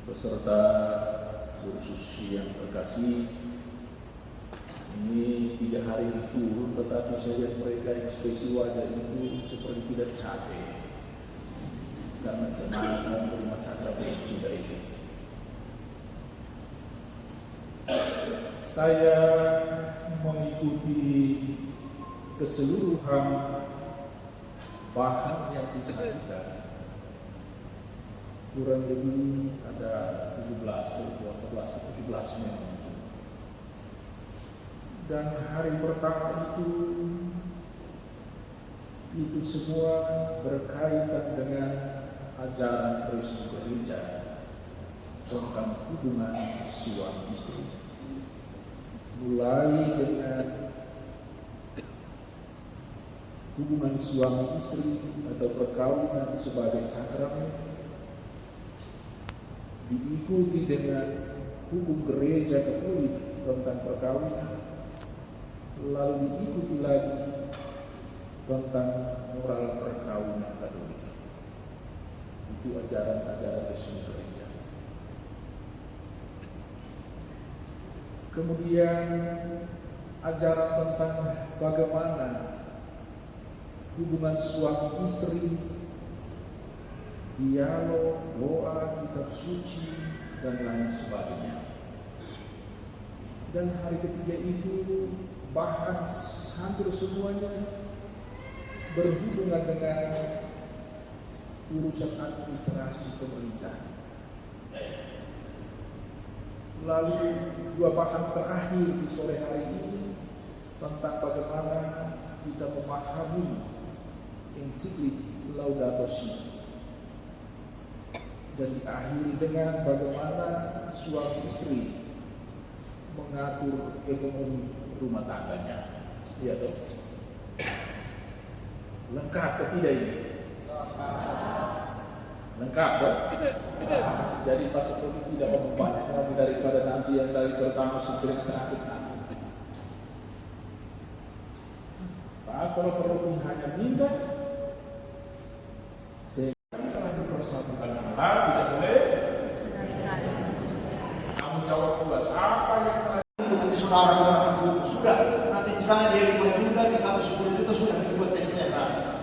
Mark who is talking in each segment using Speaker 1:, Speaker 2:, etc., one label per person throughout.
Speaker 1: beserta seluruh susi yang terkasih. Ini 3 hari turun, tetapi saya lihat mereka ekspresi wajah itu seperti tidak capek karena semangat menerima sakramen sudah ini. Saya mengikuti keseluruhan bahan yang disajikan, kurang lebih ada 17 atau 17 memang. Dan hari pertama itu semua berkaitan dengan ajaran Kristus gereja tentang hubungan suami istri, mulai dengan hubungan suami istri atau perkawinan sebagai sakramen, diikuti dengan hukum gereja Katolik tentang perkawinan, lalu diikuti lagi tentang moral perkawinan Katolik. Itu ajaran-ajaran resmi gereja. Kemudian ajaran tentang bagaimana hubungan suami istri, dialog, doa, kitab suci, dan lain sebagainya. Dan hari ketiga itu bahan hampir semuanya berhubungan dengan urusan administrasi pemerintah. Lalu 2 bahan terakhir di sore hari ini tentang bagaimana kita memahami ensiklik Laudato Si, dan diakhiri dengan bagaimana suami istri mengatur ekonomi rumah tangganya. Iya toh? Lengkap atau tidak ini? Lengkap toh? Jadi Pak Seperti tidak membanyak lagi daripada nanti yang dari pertama sampai yang terakhir. Pas kalau perlu hanya minta, telah dipersatukan Allah, tidak boleh kamu jawab buat apa yang telah
Speaker 2: saudara sudah, nanti di sana dia 5 juta, di sana 10 juta sudah dibuat STM.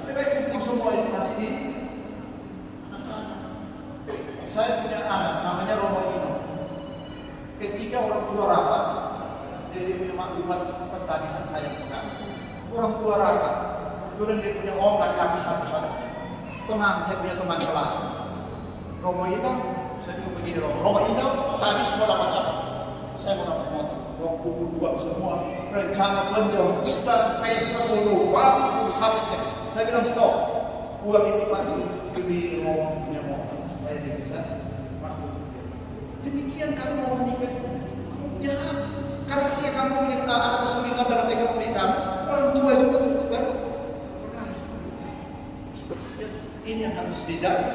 Speaker 2: Mereka kumpul semua itu masih di anak-anak. Saya punya anak namanya Romo Ino. Ketika orang tua rapat, dia punya maklumat tadi saya pegang. Orang tua rapat, kemudian dia punya om laki-laki satu-satu. Teman, saya punya teman kelas. Romo Ino, saya juga begini Romo Ino, tadi semua dapat apa? Saya mau dapat motor. Buat semua rencana penjemputan pesta dulu, waktu habisnya. Saya bilang stop. Uang ini Pak di ngomong punya motor supaya dia bisa mampu. Demikian kamu mau menikah, kamu punya hak. Karena ketika kamu punya ada kesulitan dalam ekonomi kamu, orang tua juga untuk berperan. Ini yang harus dijaga.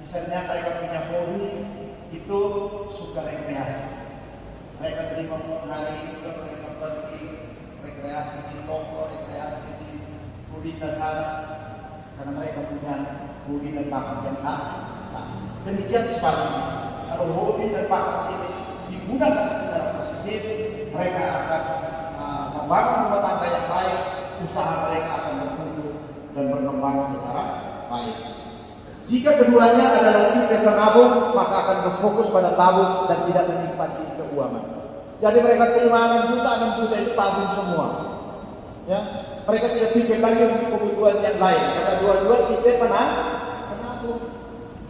Speaker 2: Misalnya mereka punya hobi itu suka rekreasi. Mereka beli hari itu mereka pergi rekreasi di toko, rekreasi di Purita sana, karena mereka punya hobi dan bakat yang sama. Demikian sebaliknya, kalau hobi dan bakat ini digunakan secara positif, mereka akan membangun rumah tangga yang baik, usaha mereka akan bertumbuh dan berkembang secara baik. Jika keduanya adalah tidak menabung, maka akan berfokus pada tabung dan tidak menikmati keuangan. Jadi mereka terima 6 juta itu tabung semua. Ya, mereka tidak pikir lagi untuk kebutuhan yang lain. Karena dua-dua kita penabung.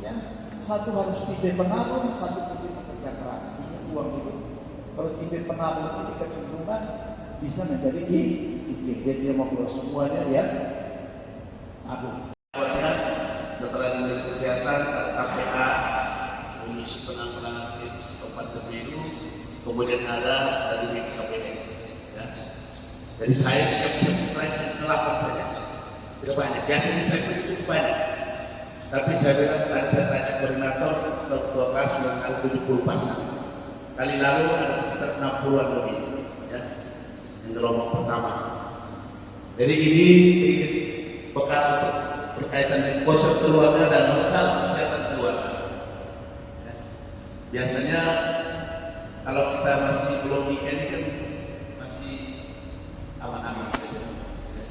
Speaker 2: Ya, satu harus kita penabung, satu kita bekerja keras. Sehingga uang itu, kalau kita penabung ini kecenderungan bisa menjadi pikir dia mau keluar semuanya dia tabung.
Speaker 3: Setelah dinas kesehatan, KPA, Komisi Penanggulangan Obat Pemilu, kemudian ada dari KPN. Ya. Jadi saya siap-siap selain 8 saja, tidak banyak. Biasanya saya itu banyak. Tapi saya bilang tadi saya tanya koordinator, Dr. Ras bilang ada 70 pasang. Kali lalu ada sekitar 60-an lebih, ya, yang gelombang pertama. Jadi ini sedikit perkara berkaitan dengan konsep keluarga dan masalah kesehatan keluarga. Ya. Biasanya kalau kita masih belum nikah ini kan masih aman-aman saja. Ya.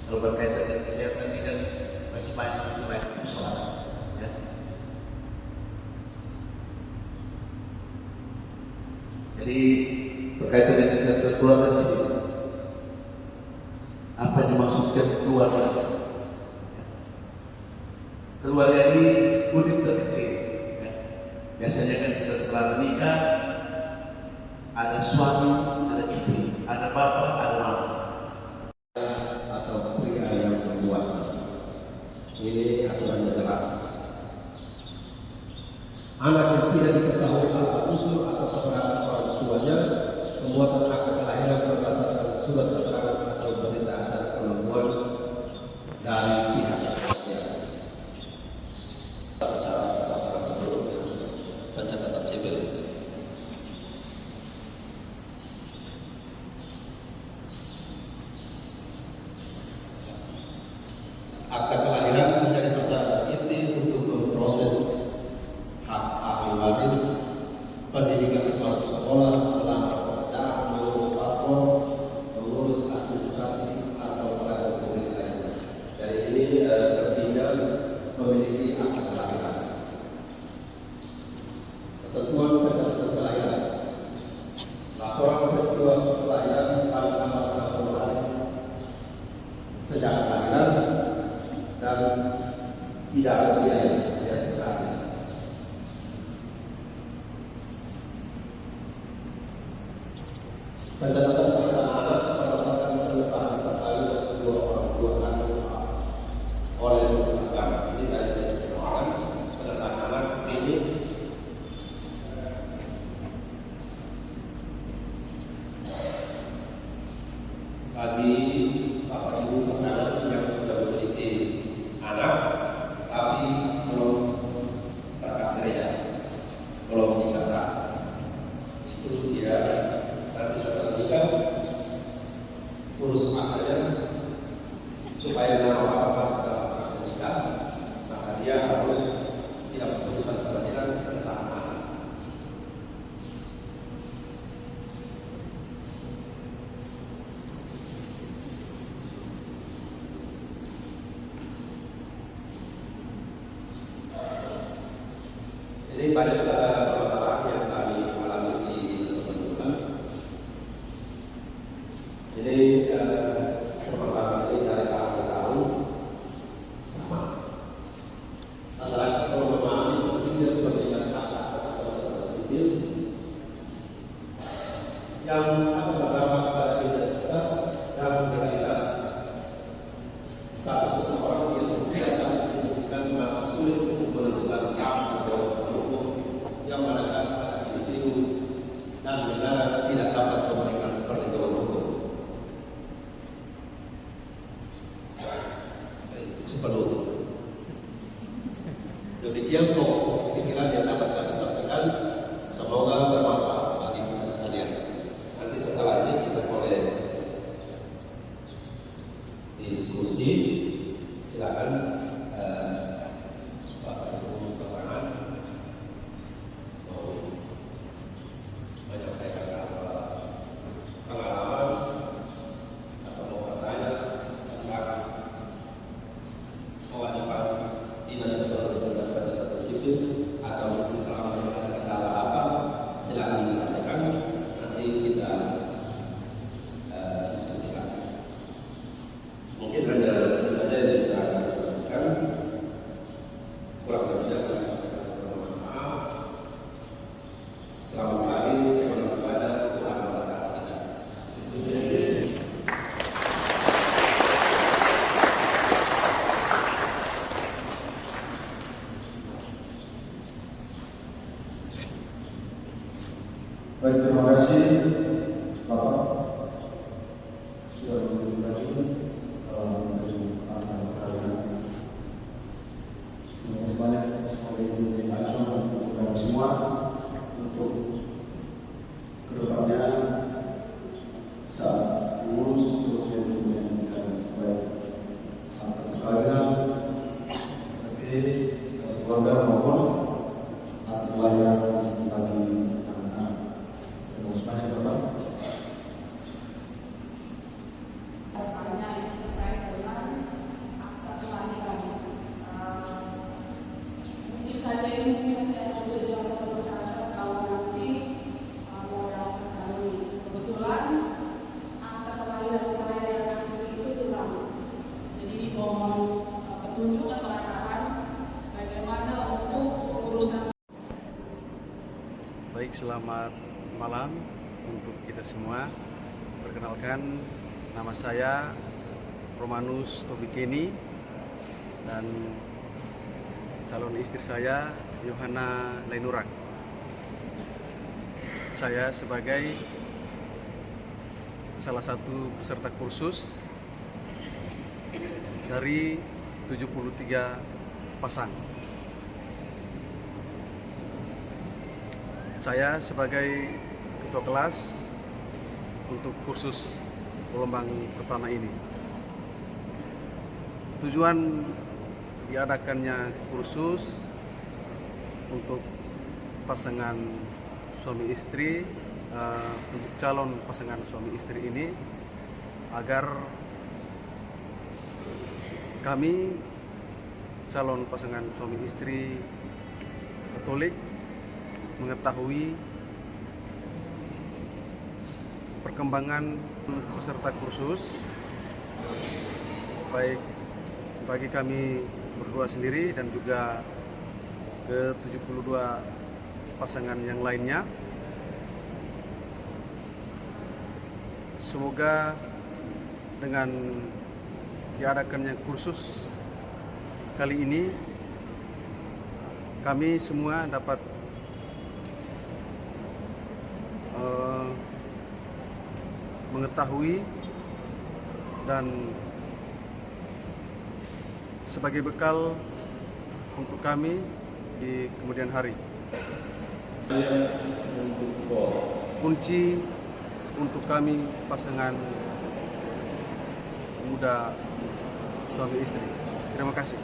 Speaker 3: Kalau berkaitan dengan kesehatan ini kan masih banyak persoalan. Ya. Jadi berkaitan dengan kesehatan keluarga di sini, apa yang dimaksudkan keluarga? Keluarga ini unit terkecil. Ya. Biasanya kan kita setelah menikah ada suami, ada istri, ada bapak, ada mama.
Speaker 4: Atau pria yang membuat. Ini aturannya jelas. Anak yang tidak diketahui asal usul atau keterangan orang tuanya, pembuatan akte kelahiran berdasarkan surat keterangan atau berita acara penemuan dari pihak kepolisian. Pencatatan sipil. Akta kelahiran menjadi persyarat inti untuk memproses hak ahli waris, pendidikan masuk sekolah, melamar pekerjaan, mengurus paspor, mengurus administrasi atau pekerjaan publik lainnya. Dari ini tertinggal memiliki akta kelahiran. Ketentuan pencatatan kelahiran. Laporan peristiwa kelahiran paling lambat 60 hari sejak kelahiran dan tidak ada biaya gratis. Pencatatan pengesahan anak berdasarkan pengesahan terkait dengan kedua orang tua kandung oleh agama. Ini dari segi kesalahan pengesahan anak ini bagi bapak ibu pasangan yang sudah memiliki anak tapi belum berangkat gereja, belum menikah sah, itu dia nanti setelah nikah urus aktenya supaya nama bapak setelah akad nikah, maka dia harus siap keputusan pengadilan pengesahan anak. Jadi banyak permasalahan yang kami alami di Nusa Pendudukan. Jadi permasalahan ini dari tahun ke tahun sama. Masyarakat perlu memahami pentingnya kepentingan hak-hak atau catatan sipil yang akan berdampak pada identitas dan legalitas status seseorang yang tidak dapat dibuktikan, maka sulit untuk menentukan hak atau hukum yang melekat pada individu dan negara tidak dapat memberikan perlindungan hukum. Sepenuhnya. Demikian pokok pikiran yang dapat kami sampaikan. Semoga bermanfaat bagi kita sekalian. Nanti setelah ini kita boleh diskusi. Silakan Bapak Ibu pasangan mau menyampaikan pengalaman atau mau bertanya tentang kewajiban dinas kependudukan dan pencatatan sipil atau mungkin selama ini ada kendala apa, silakan disampaikan. Nanti kita diskusikan. Mungkin hanya itu saja yang bisa kami sampaikan. Kurang lebihnya kami sampaikan permohonan maaf. Selamat pagi, terima kasih banyak. Tuhan memberkati kita.
Speaker 5: Baik, terima kasih Bapak sudah memberikan
Speaker 6: Selamat malam untuk kita semua. Perkenalkan, nama saya Romanus Tobikeni dan calon istri saya Yohana Leinurak. Saya sebagai salah satu peserta kursus dari 73 pasang. Saya sebagai ketua kelas untuk kursus gelombang pertama ini. Tujuan diadakannya kursus untuk pasangan suami istri, untuk calon pasangan suami istri ini, agar kami calon pasangan suami istri Katolik mengetahui perkembangan peserta kursus, baik bagi kami berdua sendiri dan juga ke 72 pasangan yang lainnya. Semoga dengan diadakannya kursus kali ini, kami semua dapat mengetahui dan sebagai bekal untuk kami di kemudian hari.
Speaker 1: Saya untuk
Speaker 6: Kunci untuk kami pasangan muda suami istri. Terima kasih.